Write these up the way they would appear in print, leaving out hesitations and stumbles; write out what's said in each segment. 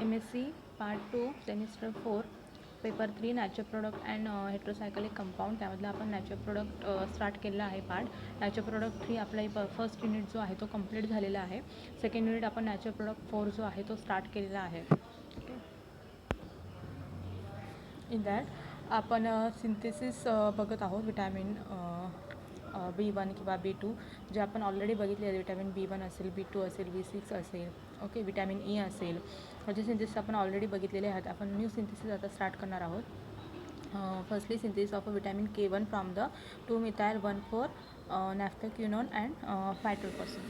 MSc part 2 semester 4 paper 3 nature product and heterocyclic compound. त्यामधला आपण nature product start केलेला आहे पार्ट. नॅचर प्रोडक्ट 3 आपला फर्स्ट युनिट जो आहे तो कंप्लीट झालेला आहे. सेकंड युनिट आपण नॅचर प्रोडक्ट 4 जो आहे तो स्टार्ट केलेला आहे. इन दॅट आपण सिंथेसिस बघत आहोत विटॅमिन B1 किंवा B2 जे आपण ऑलरेडी बघितले आहे. विटॅमिन B1 असेल, B2 असेल, B6 असेल, ओके, विटॅमिन E असेल. ह्याचे सिंथेसिस आपण ऑलरेडी बघितलेले आहेत. आपण न्यू सिंथेसिस आता स्टार्ट करणार आहोत. Firstly synthesis of vitamin K1 from the 2-methyl-1,4 naphthoquinone and phytoleucine.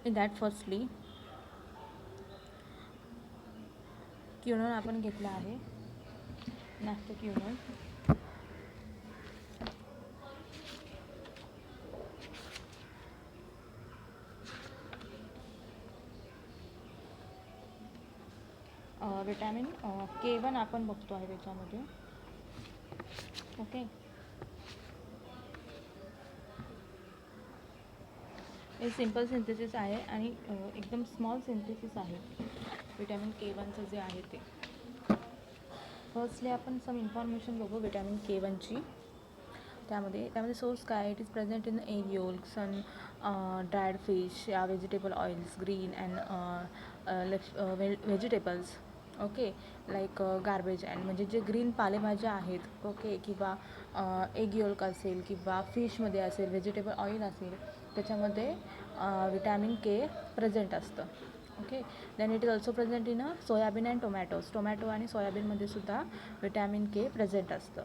In that firstly quinone आपण घेतला आहे. नॅफ्थोक्विनोन विटॅमिन K1 आपण बघतो आहे त्याच्यामध्ये, ओके. हे सिम्पल सिंथेसिस आहे आणि एकदम स्मॉल सिंथेसिस आहे विटॅमिन K1चं जे आहे ते. फर्स्टली आपण सम इन्फॉर्मेशन बघू विटॅमिन K1ची. त्यामध्ये सोर्स काय, it is present in egg yolk, sun dried fish या vegetable oils, green and vegetables, okay, like garbage and म्हणजे जे ग्रीन पालेभाज्या आहेत, ओके, किंवा एग योल्क असेल किंवा फिशमध्ये असेल, व्हेजिटेबल ऑइल असेल, त्याच्यामध्ये विटॅमिन K प्रेझेंट असतं, okay. Then it is also present in soybean and tomato आणि सोयाबीनमध्ये सुद्धा विटॅमिन K प्रेझेंट असतं,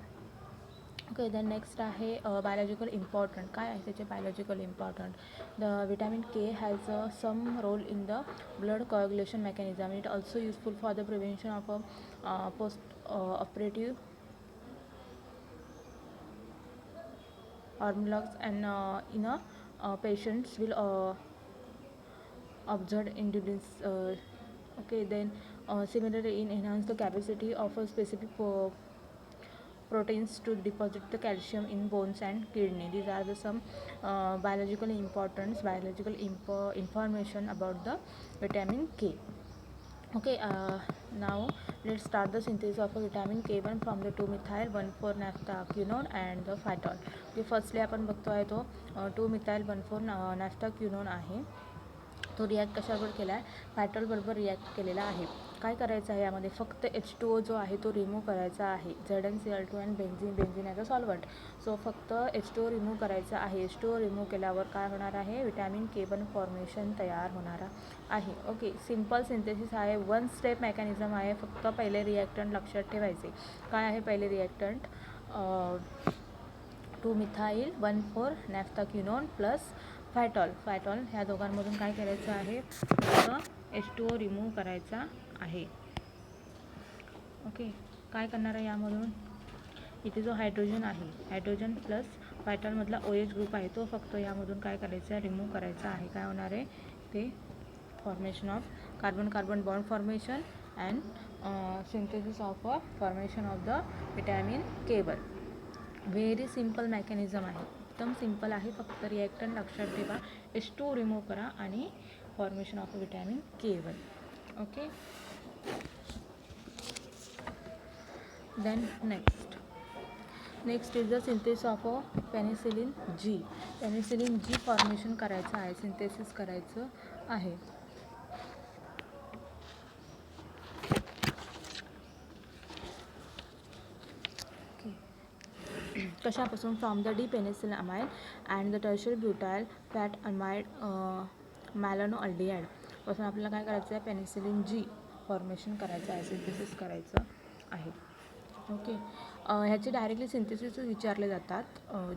ओके. देन नेक्स्ट आहे बायोलॉजिकल इम्पॉर्टंट. काय आहे त्याचे biological important? The vitamin K has some role in the blood coagulation mechanism. It also useful for the prevention of post operative hormones and in patients will observed endurance, okay. Then similarly in enhance the capacity of a specific proteins to deposit the calcium in bones and kidney. These are the some biological information about the vitamin K, okay. Now let's start the synthesis of a vitamin K1 from the 2-methyl-1,4 naphthoquinone and the phytol. okay, firstly आपण बघतो आहे तो 2-methyl-1,4 naphthoquinone आहे. तो react कशाबरोबर केला आहे, फायटॉल बरोबर react केलेला आहे. काय करायचं आहे यामध्ये, फक्त H2O जो आहे तो रिमूव्ह करायचा आहे. ZnCl2 and benzene as a solvent. So फक्त H2O रिमूव्ह करायचा आहे. H2O रिमूव्ह केल्यावर काय होणार आहे, विटॅमिन K1 फॉर्मेशन तयार होणार आहे, ओके. सिम्पल सिंथेसिस आहे, 1 स्टेप मेकॅनिझम आहे. फक्त पहिले रिॲक्टंट लक्षात ठेवायचे. काय आहे पहिले रिॲक्टंट, 2-methyl-1,4 naphthoquinone प्लस फायटॉल. ह्या दोघांमधून काय करायचं आहे, H2O रिमूव्ह करायचा आहे, ओके. काय करणार आहे यामधून, इथे जो हायड्रोजन आहे, हायड्रोजन प्लस फायटॉलमधला OH ग्रुप आहे तो फक्त यामधून काय करायचा आहे, रिमूव्ह करायचा आहे. काय होणार आहे ते, formation of carbon bond formation and synthesis of formation of the vitamin K1. Very simple mechanism आहे, एकदम सिम्पल आहे. फक्त रिॲक्टंट लक्षात ठेवा, H2O रिमूव्ह करा आणि formation of vitamin K1, okay. Then next is the synthesis of penicillin G. Penicillin G formation करायचं आहे, सिंथेसिस करायचं आहे. कशापासून, from the dipenicillin amide and the tertiary butyl fat amide malonaldehyde पासून आपल्याला काय करायचं आहे, पेनिसिलिन G फॉर्मेशन करायचं आहे, सिंथेसिस करायचं आहे, ओके. ह्याचे डायरेक्टली सिंथेसिस विचारले जातात,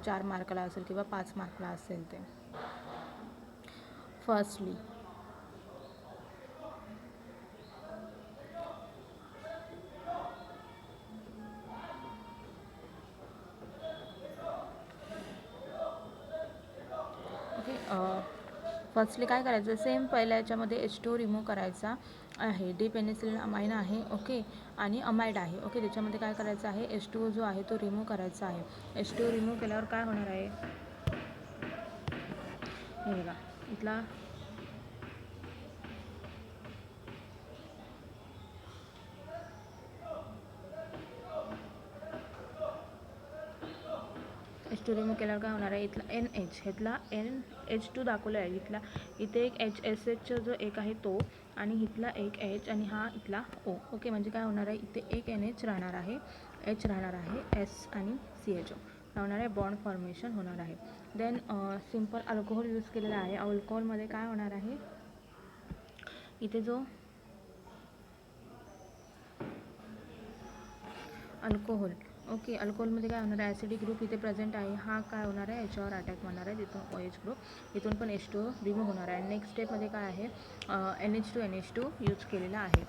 4 मार्कला असेल किंवा 5 मार्कला असेल ते. फर्स्टली फर्स्टली काय करायचं, सेम पहिल्या याच्यामध्ये H2O रिमूव्ह करायचा आहे. डिपेनिसिलिन अमाइन आहे, ओके, आणि अमाइड आहे, ओके. त्याच्यामध्ये काय करायचं आहे, H2O जो आहे तो रिमूव्ह करायचा आहे. H2O रिमूव्ह केल्यावर काय होणार आहे, हे बघा इथला H2 रिमूव्ह केल्यावर काय होणार आहे, इथला NH, इथला NH2 दाखवला आहे, इथे एक HSH जो एक आहे तो, आणि इथला एक H, आणि हा इथला O. ओके, म्हणजे काय होणार आहे, इथे एक NH राहणार आहे, H राहणार आहे, S आणि CHO काय होणार आहे, बॉन्ड फॉर्मेशन होणार आहे. देन सिम्पल अल्कोहोल यूज केलेला आहे. अल्कोहोलमध्ये काय होणार आहे, इथे जो अल्कोहोल, ओके, अल्कोहोलमध्ये काय होणार आहे, ॲसिडिक ग्रुप इथे प्रेझेंट आहे, हा काय होणार आहे, याच्यावर अटॅक होणार आहे, तिथून OH ग्रुप, इथून पण H2 रिमूव्ह होणार आहे. नेक्स्ट स्टेपमध्ये काय आहे, NH2 यूज केलेला आहे.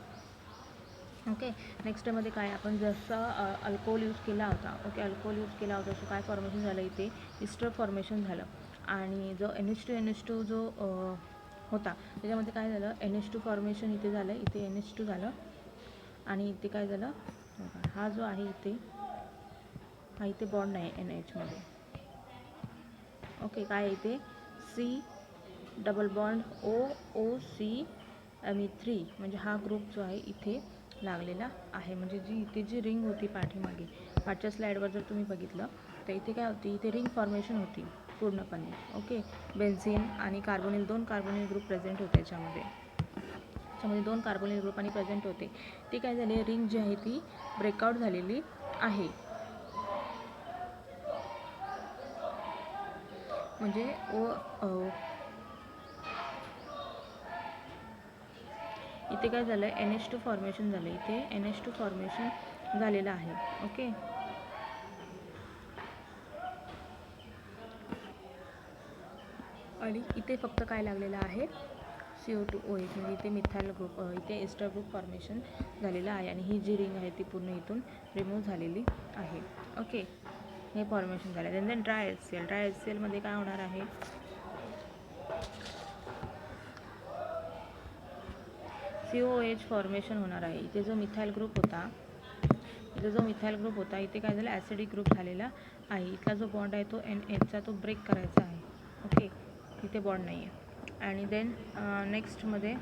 ओके, नेक्स्ट स्टेपमध्ये काय, आपण जसं अल्कोहोल यूज केला होता, ओके, अल्कोहोल यूज केला होता, सो काय फॉर्मेशन झालं, इथे इस्टर फॉर्मेशन झालं, आणि जो NH2 जो होता त्याच्यामध्ये काय झालं, NH2 फॉर्मेशन इथे झालं, इथे NH2 झालं, आणि इथे काय झालं, हा जो आहे इथे, हा इथे बॉन्ड नाही NH मध्ये, ओके, काय इथे C डबल बॉन्ड OOC3, म्हणजे हा ग्रुप जो आहे इथे लागलेला आहे. म्हणजे जी इथे जी रिंग होती पाठीमागे, पाठच्या स्लाईडवर जर तुम्ही बघितलं तर इथे काय होती, इथे रिंग फॉर्मेशन होती पूर्णपणे. ओके, बेन्झीन आणि कार्बोनिल, 2 कार्बोनिल ग्रुप प्रेझेंट होते याच्यामध्ये 2 कार्बोनिल ग्रुप आणि प्रेझेंट होते. ती काय झाली, रिंग जी आहे ती ब्रेकआउट झालेली आहे. म्हणजे इथे काय झालं, NH2 फॉर्मेशन झालं, इथे NH2 फॉर्मेशन झालेलं आहे. ओके, आणि इथे फक्त काय लागलेलं आहे, CO2OH, म्हणजे इथे मिथाइल ग्रुप, इथे एस्टर ग्रुप फॉर्मेशन झालेलं आहे, आणि ही जी रिंग आहे ती पूर्ण इथून रिमूव्ह झालेली आहे. ओके, हे फॉर्मेशन झालं. देन ड्राय HCl मध्ये काय होणार आहे, COOH फॉर्मेशन होणार आहे. इथे जो मिथाइल ग्रुप होता, इथे काय झालं, ॲसिडिक ग्रुप झालेला आहे. इथला जो बॉन्ड आहे तो NHचा तो ब्रेक करायचा आहे. ओके, इथे बॉन्ड नाही आहे. आणि देन नेक्स्टमध्ये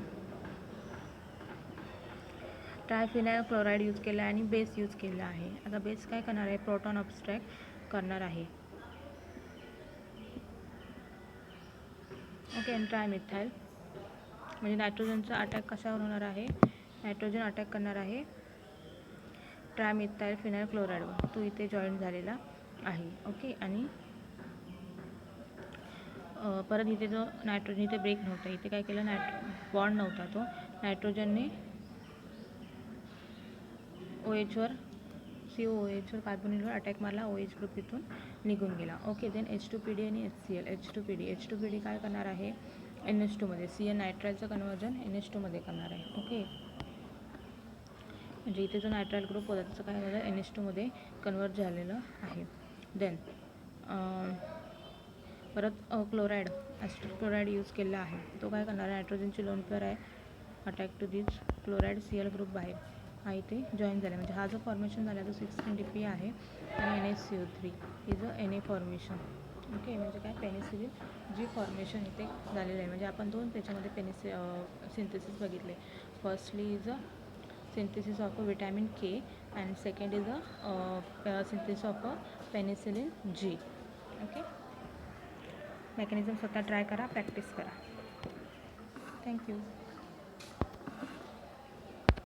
ट्रायफिनाइल क्लोराईड यूज केला आहे आणि बेस यूज केला आहे. आता बेस काय करणार आहे, प्रोटॉन अब्स्ट्रॅक्ट करणार आहे. ओके, आणि ट्रायमिथाइल म्हणजे नायट्रोजनचा अटॅक कशावर होणार आहे, नायट्रोजन अटॅक करणार आहे ट्रायमिथाइल फिनाइल क्लोराईडवर, तो इथे जॉईन झालेला आहे. ओके, आणि परत इथे जो नायट्रोजन इथे ब्रेक नव्हता, इथे काय केलं, बॉन्ड नव्हता, तो नायट्रोजनने OHवर COOHवर कार्बोनिलवर अटॅक मारला, OH ग्रुप इथून निघून गेला. ओके, देन H2PD आणि HCl. H2PD काय करणार आहे, NH2 मध्ये CN नायट्राईलचं कन्वर्जन NH2 मध्ये करणार आहे. ओके, म्हणजे इथे जो नायट्राईल ग्रुप होता त्याचं काय झालं, NH2 मध्ये कन्वर्ट झालेलं आहे. देन परत क्लोराईड, ॲसिटिक क्लोराईड यूज केलेला आहे. तो काय करणार आहे, नायट्रोजनची लोन पेअर आहे, attack to this chloride, Cl group बाहेर हा इथे जॉईन झाला. म्हणजे हा जो फॉर्मेशन झाला तो 16DP आहे, आणि NaCO3 is Na formation. Okay, म्हणजे काय, पेनिसिलिन जी फॉर्मेशन इथे झालेलं आहे. म्हणजे आपण दोन त्याच्यामध्ये सिंथेसिस बघितले. Firstly is a synthesis of a vitamin K, and second is a synthesis of a penicillin G. Okay, mechanism स्वतः ट्राय करा, प्रॅक्टिस करा. थँक्यू.